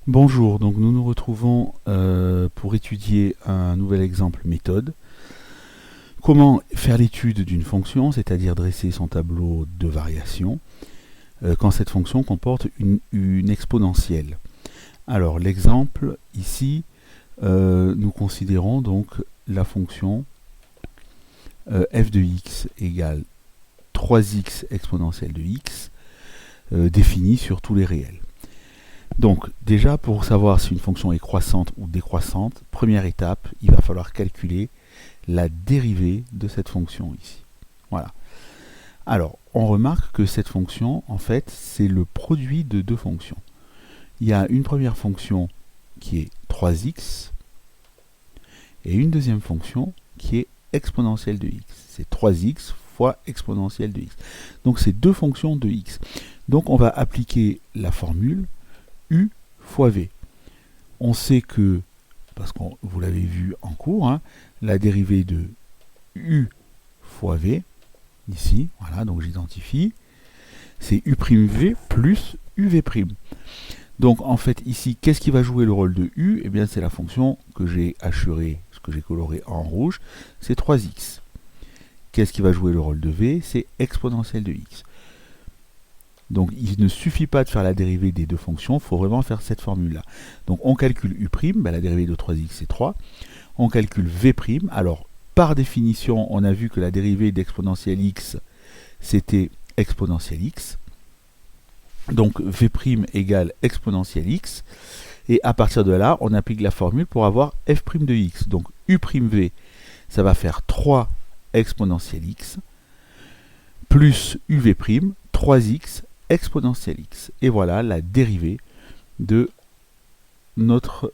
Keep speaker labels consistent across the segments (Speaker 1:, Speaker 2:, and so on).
Speaker 1: Bonjour, donc nous nous retrouvons pour étudier un nouvel exemple méthode. Comment faire l'étude d'une fonction, c'est-à-dire dresser son tableau de variation, quand cette fonction comporte une exponentielle. Alors l'exemple ici, nous considérons donc la fonction f de x égale 3x exponentielle de x définie sur tous les réels. Donc déjà, pour savoir si une fonction est croissante ou décroissante, première étape, il va falloir calculer la dérivée de cette fonction ici. Voilà. Alors, on remarque que cette fonction, en fait, c'est le produit de deux fonctions. Il y a une première fonction qui est 3x et une deuxième fonction qui est exponentielle de x. C'est 3x fois exponentielle de x. Donc, c'est deux fonctions de x. Donc, on va appliquer la formule u fois v. On sait que, parce que vous l'avez vu en cours, hein, la dérivée de u fois v, ici, voilà, donc j'identifie, c'est u'v plus uv'. Donc en fait ici, qu'est-ce qui va jouer le rôle de u? Eh bien c'est la fonction que j'ai hachurée, ce que j'ai coloré en rouge, c'est 3x. Qu'est-ce qui va jouer le rôle de v? C'est exponentielle de x. Donc il ne suffit pas de faire la dérivée des deux fonctions, il faut vraiment faire cette formule-là. Donc on calcule u', la dérivée de 3x c'est 3. On calcule v', alors par définition, on a vu que la dérivée d'exponentielle x, c'était exponentielle x. Donc v' égale exponentielle x. Et à partir de là, on applique la formule pour avoir f' de x. Donc u'v, ça va faire 3 exponentielle x, plus uv', 3x exponentielle x. Et voilà la dérivée de notre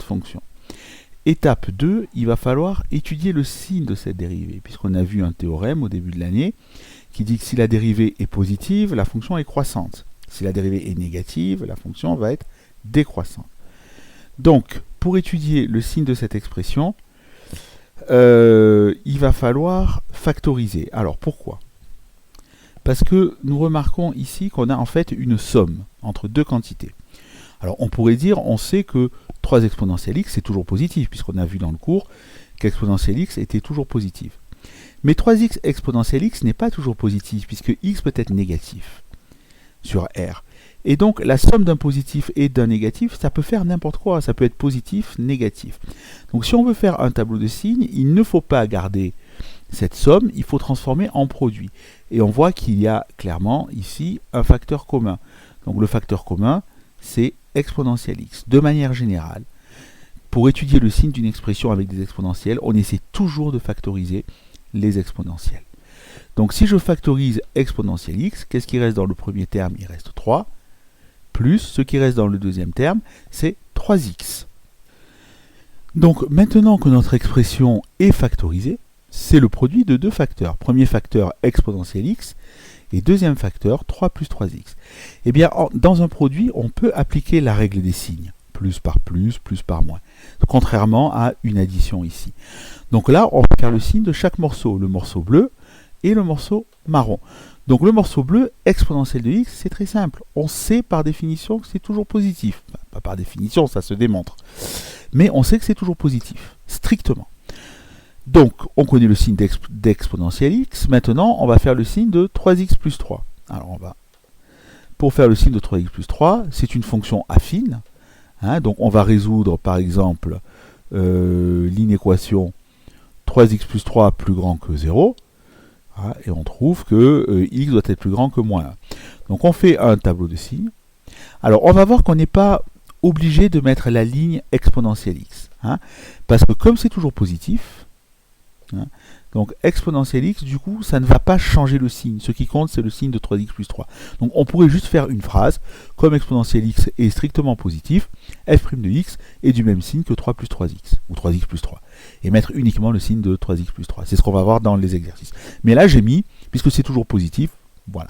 Speaker 1: fonction. Étape 2, il va falloir étudier le signe de cette dérivée, puisqu'on a vu un théorème au début de l'année qui dit que si la dérivée est positive, la fonction est croissante. Si la dérivée est négative, la fonction va être décroissante. Donc, pour étudier le signe de cette expression, il va falloir factoriser. Alors, pourquoi ? Parce que nous remarquons ici qu'on a en fait une somme entre deux quantités. Alors on pourrait dire, on sait que 3 exponentielle x c'est toujours positif, puisqu'on a vu dans le cours qu'exponentielle x était toujours positive. Mais 3x exponentielle x n'est pas toujours positif, puisque x peut être négatif sur R. Et donc la somme d'un positif et d'un négatif, ça peut faire n'importe quoi, ça peut être positif, négatif. Donc si on veut faire un tableau de signes, il ne faut pas garder cette somme, il faut transformer en produit. Et on voit qu'il y a clairement ici un facteur commun. Donc le facteur commun, c'est exponentielle x. De manière générale, pour étudier le signe d'une expression avec des exponentielles, on essaie toujours de factoriser les exponentielles. Donc si je factorise exponentielle x, qu'est-ce qui reste dans le premier terme? Il reste 3, plus ce qui reste dans le deuxième terme, c'est 3x. Donc maintenant que notre expression est factorisée, c'est le produit de deux facteurs. Premier facteur, exponentielle x, et deuxième facteur, 3 plus 3x. Eh bien, dans un produit, on peut appliquer la règle des signes. Plus par moins. Contrairement à une addition ici. Donc là, on va faire le signe de chaque morceau. Le morceau bleu et le morceau marron. Donc le morceau bleu, exponentielle de x, c'est très simple. On sait par définition que c'est toujours positif. Enfin, pas par définition, ça se démontre. Mais on sait que c'est toujours positif, strictement. Donc, on connaît le signe d'exponentielle x. Maintenant, on va faire le signe de 3x plus 3. Alors, pour faire le signe de 3x plus 3, c'est une fonction affine. Hein, donc, on va résoudre, par exemple, l'inéquation 3x plus 3 plus grand que 0. Hein, et on trouve que x doit être plus grand que moins 1. Donc, on fait un tableau de signes. Alors, on va voir qu'on n'est pas obligé de mettre la ligne exponentielle x. Hein, parce que comme c'est toujours positif, donc exponentielle x, du coup, ça ne va pas changer le signe. Ce qui compte, c'est le signe de 3x plus 3. Donc on pourrait juste faire une phrase, comme exponentielle x est strictement positif, f' de x est du même signe que 3 plus 3x, ou 3x plus 3. Et mettre uniquement le signe de 3x plus 3. C'est ce qu'on va voir dans les exercices. Mais là, j'ai mis, puisque c'est toujours positif, voilà.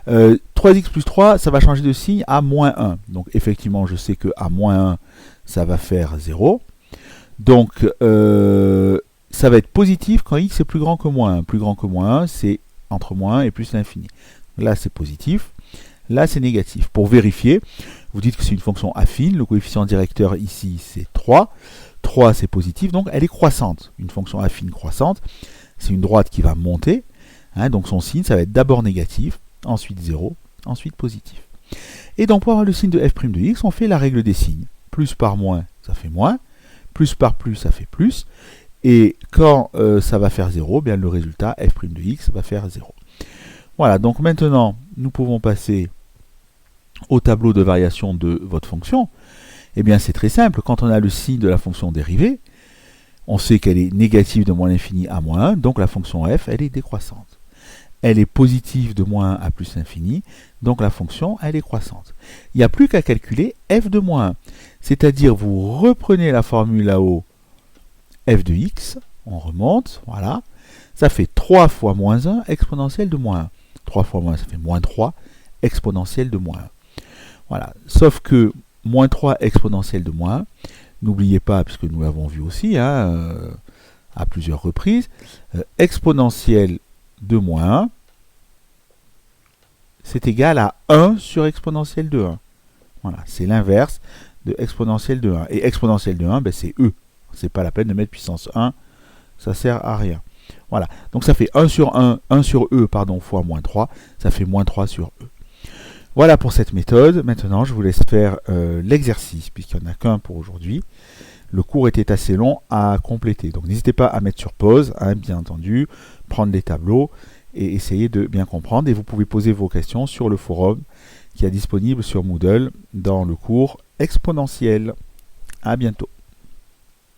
Speaker 1: 3x plus 3, ça va changer de signe à moins 1. Donc effectivement, je sais que à moins 1, ça va faire 0. Donc, ça va être positif quand x est plus grand que moins 1. Plus grand que moins 1, c'est entre moins 1 et plus l'infini. Là, c'est positif. Là, c'est négatif. Pour vérifier, Vous dites que c'est une fonction affine, le coefficient directeur ici c'est 3. 3 c'est positif, donc elle est croissante. Une fonction affine croissante, c'est une droite qui va monter, hein, donc son signe ça va être d'abord négatif, ensuite 0, ensuite positif. Et donc pour avoir le signe de f' de x, on fait la règle des signes. Plus par moins, ça fait moins, plus par plus, ça fait plus, et quand ça va faire 0, bien le résultat f' de x va faire 0. Voilà, donc maintenant nous pouvons passer au tableau de variation de votre fonction. Eh bien c'est très simple, quand on a le signe de la fonction dérivée, on sait qu'elle est négative de moins l'infini à moins 1, donc la fonction f, elle est décroissante. Elle est positive de moins 1 à plus l'infini, donc la fonction, elle est croissante. Il n'y a plus qu'à calculer f de moins 1, c'est-à-dire vous reprenez la formule là-haut, f de x, on remonte, voilà, ça fait 3 fois moins 1 exponentielle de moins 1. 3 fois moins 1, ça fait moins 3 exponentielle de moins 1. Voilà, sauf que moins 3 exponentielle de moins 1, n'oubliez pas, puisque nous l'avons vu aussi hein, à plusieurs reprises, exponentielle de moins 1, c'est égal à 1 sur exponentielle de 1. Voilà, c'est l'inverse de exponentielle de 1. Et exponentielle de 1, ben c'est e. C'est pas la peine de mettre puissance 1, ça sert à rien. Voilà, donc ça fait 1 sur 1 sur e, pardon, fois moins 3, ça fait moins 3 sur e. Voilà pour cette méthode. Maintenant, je vous laisse faire l'exercice, puisqu'il n'y en a qu'un pour aujourd'hui. Le cours était assez long à compléter. Donc n'hésitez pas à mettre sur pause, hein, bien entendu, prendre les tableaux et essayer de bien comprendre. Et vous pouvez poser vos questions sur le forum qui est disponible sur Moodle dans le cours exponentiel. À bientôt.